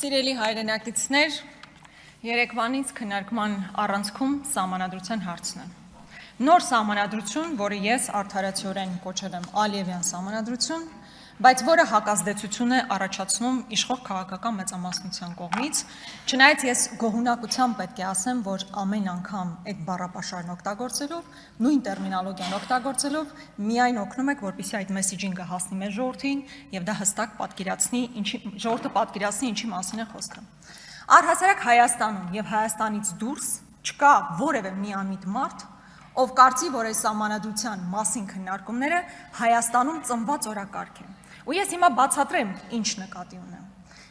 Սիրելի հայրենակիցներ, երեկվանից քննարկման առանցքում սահմանադրության հարցն է։ Նոր սահմանադրություն, որը ես արդարացիորեն կոչել եմ Ալիևյան սահմանադրություն, բայց որը հակազդեցություն է առաջացնում իշխող քաղաքական մեծամասնության կողմից, չնայած ես գոհունակությամբ պետք է ասեմ, որ ամեն անգամ այդ բառապաշարն օգտագործելով, նույն տերմինոլոգիան օգտագործելով, միայն օգնում եք, որպեսզի այդ մեսիջինգը հասնի մեր ժողովրդին եւ դա հստակ պատկերացնի, ժողովուրդը պատկերացնի ինչի մասին է խոսքը։ Առհասարակ Հայաստանում եւ Հայաստանից դուրս չկա որևէ միամիտ մարդ, ով կարծի, որ այս սահմանադրության մասին քննարկումները Հայաստանում ծնված օրակարգ են։ Ու ես հիմա բացատրեմ, ինչ նկատի ունեմ։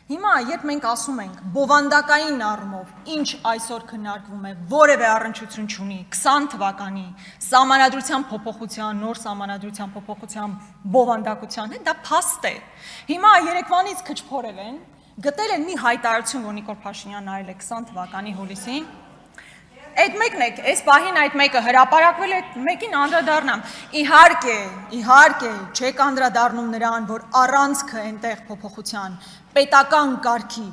Հիմա, երբ մենք ասում ենք բովանդակային առումով, ինչ այսօր քննարկվում է, որևէ առնչություն չունի 20 թվականի սահմանադրության փոփոխության, նոր սահմանադրության փոփոխության բովանդակության հետ, դա փաստ է։ Հիմա երեկվանից քչփորել են, գտել են մի հայտարարություն, որ Նիկոլ Փաշինյանն արել է 20 թվականի հուլիսին։ Այդ մեկն է, այս պահին այդ մեկը հրապարակվել է, մեկին անդրադառնամ։ Իհարկե, չեք անդրադառնում նրան, որ առանցքը այնտեղ փոփոխության, պետական կարգի,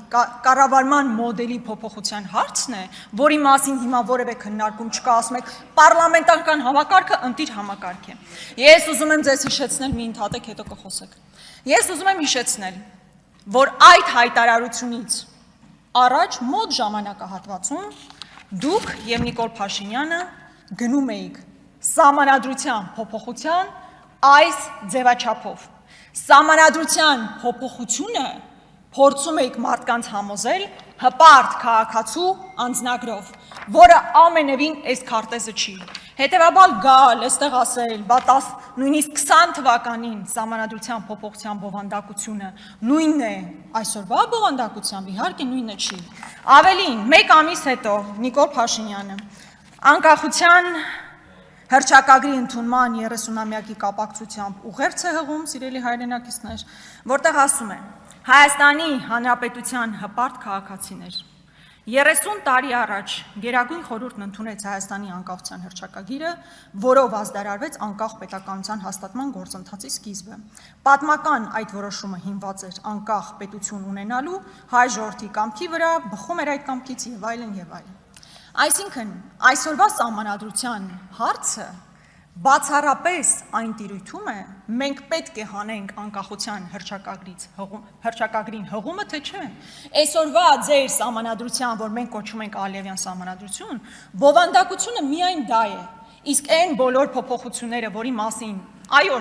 կառավարման մոդելի փոփոխության հարցն է, որի մասին հիմա որևէ քննարկում չկա, ասում եք, պարլամենտարական համակարգը ընտիր համակարգ է։ Ես ուզում եմ ձեզ հիշեցնել, մի ընդհատեք, հետո կխոսեք։ Ես ուզում եմ հիշեցնել, որ այդ հայտարարությունից առաջ մոտ ժամանակահատվածում դուք եւ Նիկոլ Փաշինյանը գնում էիք սահմանադրության փոփոխության այս ձևաչափով։ Սահմանադրության փոփոխությունը փորձում էիք մարդկանց համոզել հպարտ քաղաքացու անձնագրով, որը ամենևին այս քարտեզը չի։ Հետևաբար գալ, այստեղ ասել, նույնիսկ 20 թվականին սահմանադրության փոփոխության բովանդակությունը նույնն է այսօրվա բովանդակությամբ, իհարկե նույնը չի։ Ավելին, մեկ ամիս հետո Նիկոլ Փաշինյանը անկախության հռչակագրի ընդունման 30-ամյակի կապակցությամբ ուղերձ է հղում, սիրելի հայրենակիցներ, որտեղ ասում է. Հայաստանի Հանրապետության հպարտ քաղաքացիներ, 30 տարի առաջ Գերագույն խորհուրդն ընդունեց Հայաստանի անկախության հռչակագիրը, որով ազդարարվեց անկախ պետականության հաստատման գործընթացի սկիզբը։ Պատմական այդ որոշումը հիմնված էր անկախ պետություն ունենալու հայ ժողովրդի կամքի վրա, բխում էր այդ կամքից եւ այլն եւ այլն։ Այսինքն, այսօրվա սահմանադրության հարցը բացառապես այն տիրույթում է, մենք պետք է հանենք անկախության հռչակագրին հղումը, թե չէ։ Այսօրվա ձեր սահմանադրության, որ մենք կոչում ենք Ալիևյան սահմանադրություն, բովանդակությունը միայն դա է, իսկ այն բոլոր փոփոխությունները, որի մասին այո,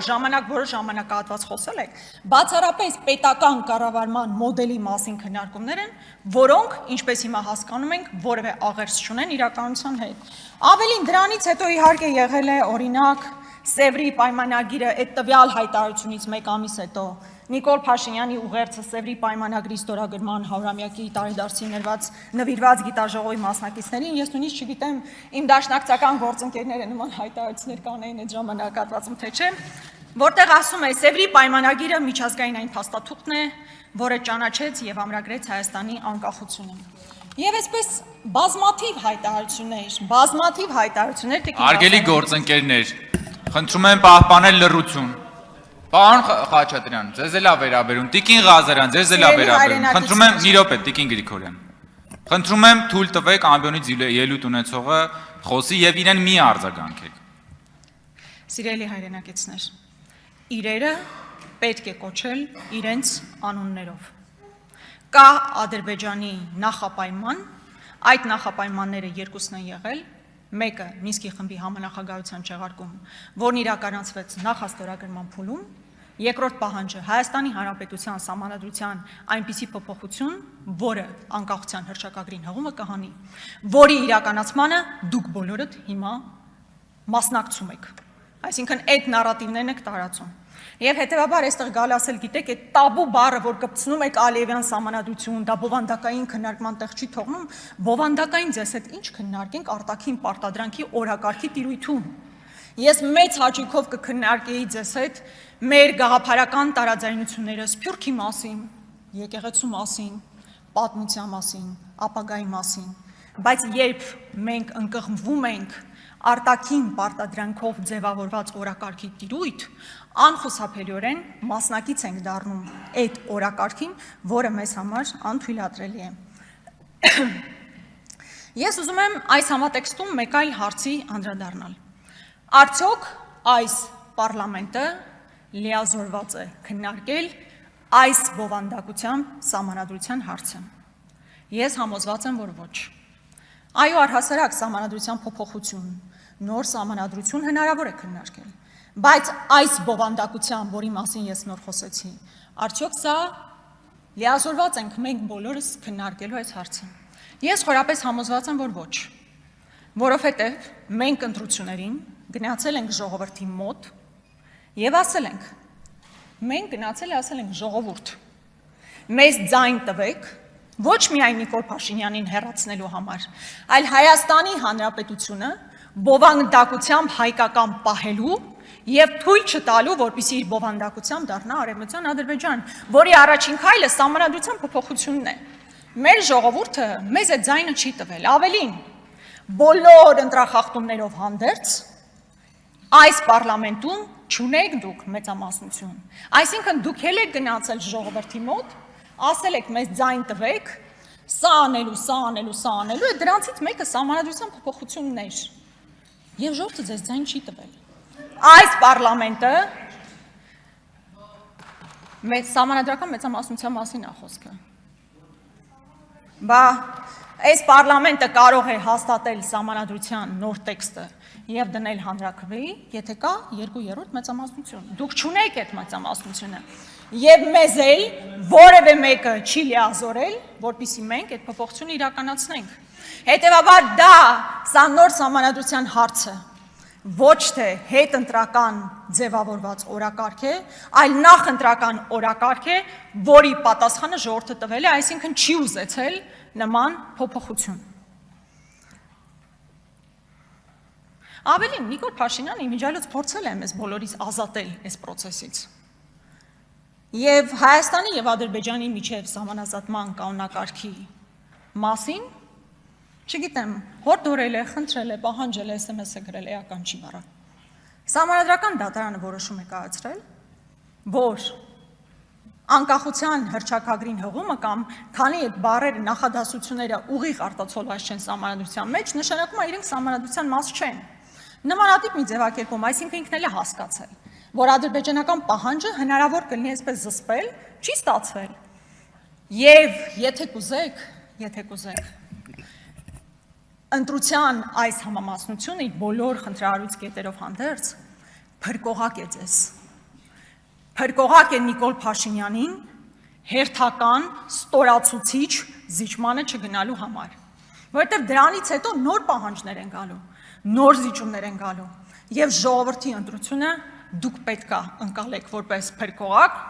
որոշ ժամանակահատված խոսել եք, բացառապես պետական կառավարման մոդելի մասին քննարկումներ են, որոնք, ինչպես հիմա հասկանում ենք, որևէ աղերս չունեն իրականության հետ։ Ավելին դրանից հետո իհարկե եղել է օրինակ Սևրի պայմանագիրը այդ տվյալ հայտարարությունից մեկ ամիս հետո Նիկոլ Փաշինյանի ուղերձը Սևրի պայմանագրի ստորագրման 100-ամյակի տարեդարձին նվիրված գիտաժողովի մասնակիցներին, ես նույնիսկ չգիտեմ իմ դաշնակցական գործընկերները նման հայտարարություններ կանեին այդ ժամանակահատվածում, թե չէ, որտեղ ասում է Սևրի պայմանագիրը միջազգային այն փաստաթուղթն է, որը ճանաչեց եւ ամրագրեց Հայաստանի անկախությունը։ Եվ այսպես բազմաթիվ հայտարարություններ Արգելի գործընկերներ, խնդրում եմ պահպանել լռություն։ Պարոն Խաչատրյան, ձեզ էլ է վերաբերում, Տիկին Ղազարյան, ձեզ էլ է վերաբերում, խնդրում եմ մի րոպե, Տիկին Գրիգորյան, խնդրում եմ թույլ տվեք ամբիոնից ելույթ ունեցողը խոսի եւ իրեն մի արձագանքեք։ Սիրելի հայրենակիցներ, իրերը պետք է կոչել իրենց անուններով։ Կա Ադրբեջանի նախապայման, այդ նախապայմանները երկուսն են եղել, մեկը Մինսկի խմբի համանախագահության չեղարկում, որն իրականացվեց նախաստորագրման փուլում, երկրորդ պահանջը Հայաստանի Հանրապետության սահմանադրության այնպիսի փոփոխություն, որը անկախության հռչակագրին հղումը կհանի, որի իրականացմանը դուք բոլորդ հիմա մասնակցում եք։ Այսինքն այդ նարատիվներն եք տարածում։ Եվ հետևաբար այստեղ գալ ասել, գիտեք, այդ տաբու բառը, որ կպցնում եք Ալիևյան սահմանադրություն, դա բովանդակային քննարկման տեղ չի թողնում, բովանդակային ձեզ հետ ինչ քննարկենք արտաքին պարտադրանքի օրակարգի տիրույթում։ Ես մեծ հաճույքով կքննարկեի ձեզ հետ մեր գաղափարական տարաձայնությունները Սփյուռքի մասին, եկեղեցու մասին, պատմության մասին, ապագայի մասին, բայց երբ մենք ընկղմվում ենք արտաքին պարտադրանքով ձևավորված օրակարգի տիրույթ, անխուսափելիորեն մասնակից ենք դառնում այդ օրակարգին, որը մեզ համար անթույլատրելի է։ Ես ուզում եմ այս համատեքստում մեկ այլ հարցի անդրադառնալ։ Արդյոք այս պարլամենտը լիազորված է քննարկել այս բովանդակությամբ սահմանադրության հարցը։ Ես համոզված եմ, որ ոչ։ Այո, առհասարակ սահմանադրության փոփոխություն, նոր սահմանադրություն հնարավոր է քննարկել, բայց այս բովանդակությամբ, որի մասին ես նոր խոսեցի, արդյոք սա լիազորված ենք մենք բոլորս քննարկելու այս հարցը։ Ես խորապես համոզված եմ, որ ոչ, որովհետև մենք ընտրություններին գնացել ենք ժողովրդի մոտ եւ ասել ենք, մենք գնացել ենք ժողովուրդ, մեզ ձայն տվեք, ոչ միայն Նիկոլ Փաշինյանին հեռացնելու համար, այլ Հայաստանի Հանրապետությունը բովանդակությամբ հայկական պահելու եւ թույլ չտալու, որպեսզի իր բովանդակությամբ դառնա Արևմտյան Ադրբեջան, որի առաջին քայլը սահմանադրության փոփոխությունն է։ Մեր ժողովուրդը մեզ այդ ձայնը չի տվել, ավելին, բոլոր ընտրախախտումներով հանդերձ այս պարլամենտում չունեք դուք մեծամասնություն։ Այսինքն դուք եք գնացել ժողովրդի մոտ, ասել եք մեզ ձայն տվեք, սա անելու, այդ դրանցից մեկը սահմանադրության փոփոխությունն էր։ Եվ ժողովուրդը ձեզ ձայն չի տվել։ Այս պարլամենտը սահմանադրական մեծամասնության մասին է խոսքը։ Բա այս պարլամենտը կարող է հաստատել սահմանադրության նոր տեքստը եւ դնել հանրաքվեի, եթե կա 2/3 մեծամասնություն։ Դուք չունեք այդ մեծամասնությունը։ Եվ մեզ էլ որևէ մեկը չի լիազորել, որպեսզի մենք այդ փոփոխությունը իրականացնենք։ Հետևաբար սա նոր սահմանադրության հարցը ոչ թե հետընտրական ձևավորված օրակարգ է, այլ նախընտրական օրակարգ է, որի պատասխանը ժողովուրդը տվել է, այսինքն չի ուզեցել նման փոփոխություն։ Ավելին, Նիկոլ Փաշինյանը իմիջիայլոց փորձել է մեզ բոլորիս ազատել այս process-ից։ Եվ Հայաստանի եւ Ադրբեջանի միջև սահմանազատման կանոնակարգի մասին, չգիտեմ, հորդորել է, խնդրել է, պահանջել է, SMS է գրել, էական չի բառը։ Սահմանադրական դատարանը որոշում է կայացրել, որ անկախության հռչակագրին հղումը կամ քանի այդ բառերը նախադասությունները ուղիղ արտացոլված չեն սահմանադրության մեջ, նշանակում է իրենք սահմանադրության մաս չեն։ Նմանատիպ մի ձևակերպում, այսինքն ինքն էլ է հասկացել, որ ադրբեջանական պահանջը հնարավոր կլինի այսպես զսպել, չի ստացվել։ Եվ եթե կուզեք, ընտրության այս համամասնությունը իր բոլոր խնդրահարույց կետերով հանդերձ փրկողակ է ձեզ։ Փրկողակ է Նիկոլ Փաշինյանին հերթական ստորացուցիչ զիջմանը չգնալու համար, որովհետև դրանից հետո նոր պահանջներ են գալու, նոր զիջումներ են գալու, եւ ժողովրդի ընտրությունը դուք պետք է ընկալեք որպես փրկողակ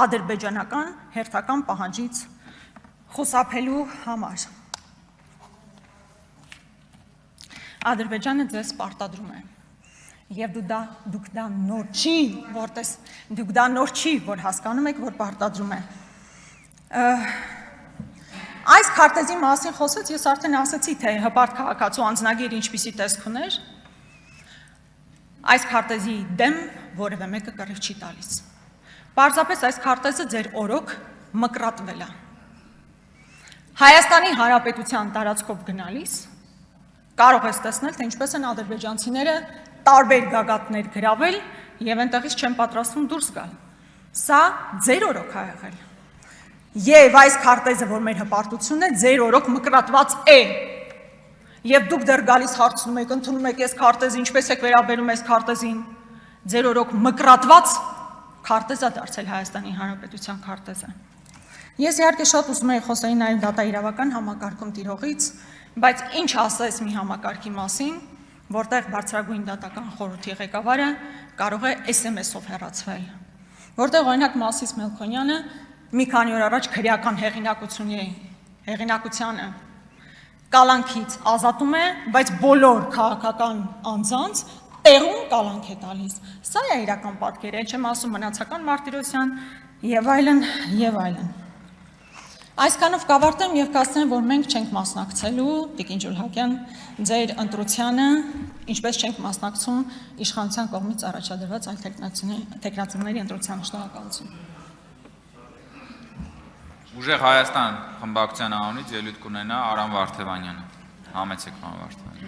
ադրբեջանական հերթական պահանջից խուսափելու համար։ Ադրբեջանը ձեզ պարտադրում է, եւ դուք դա նոր չի, որ հասկանում եք, որ պարտադրում է։ Այս քարտեզի մասին խոսեց, ես արդեն ասացի, թե հպարտ քաղաքացու անձնագիր ինչպիսի տեսք ուներ, այս քարտեզի դեմ որևէ մեկը կռիվ չի տալիս։ Պարզապես այս քարտեզը ձեր օրոք մկրատվել է։ Հայաստանի Հանրապետության տարածքով գնալիս կարող ես տեսնել, թե ինչպես են ադրբեջանցիները տարբեր գագաթներ գրավել եւ այնտեղից չեն պատրաստվում դուրս գալ։ Սա ձեր օրոք է եղել։ Եվ այս քարտեզը, որ մեր հպարտությունն է, ձեր օրոք մկրատված է։ Եվ դուք դեռ գալիս հարցնում եք, ընդունում եք այս քարտեզը, ինչպես եք վերաբերում այս քարտեզին։ Ձեր օրոք մկրատված քարտեզը դարձել Հայաստանի Հանրապետության քարտեզը։ Ես իհարկե շատ ուզում եի խոսեի նաև դատաիրավական համակարգում տիրողից, բայց ինչ ասես մի համակարգի մասին, որտեղ բարձրագույն դատական խորհրդի ղեկավարը կարող է SMS-ով հեռացվել, որտեղ օրինակ Մասիս Մելքոնյանը մի քանի օր առաջ քրեական հեղինակությանը կալանքից ազատում է, բայց բոլոր քաղաքական անձանց տեղում կալանք է տալիս։ Սա է իրական պատկերը, չեմ ասում մնացական Մարտիրոսյան եւ այլն եւ այլն։ Այսքանով կավարտեմ եւ կասեմ, որ մենք չենք մասնակցելու Տիկին Ջուլհակյան ձեր ընտրությանը, ինչպես չենք մասնակցում իշխանության կողմից առաջադրված այլ տեխնացիների ընտրությանը։ Շնորհակալություն։ Ուժեղ Հայաստան խմբակցության անունից ելույթ կունենա Արամ Վարդևանյանը։ Համեցեք, պարոն Վարդևանյան։